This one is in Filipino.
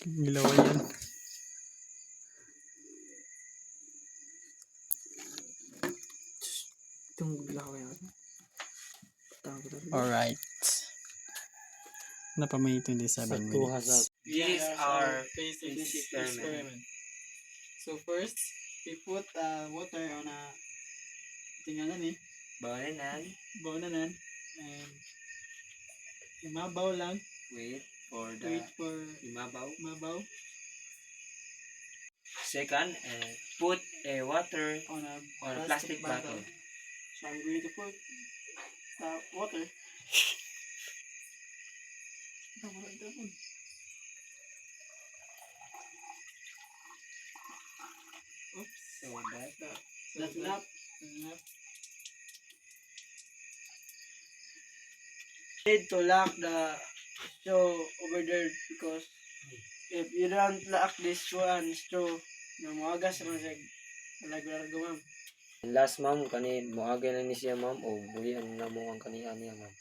Gilawan yan. Itong gilaw yan. Alright. Na pa may 27 minutes. This is our experiment. So first, we put water on a tingalan baunanan, and imabaw lang. Wait for imabaw. Second, put a water On a plastic bottle. So I'm going to put water. Oops. So That's enough. Need to lock the straw over there because if you don't lock this one straw, na maagas naman siya largo ma'am. last ma'am kani moagay na ni siya ma'am o buhian na mo ang kaniya niya ma'am.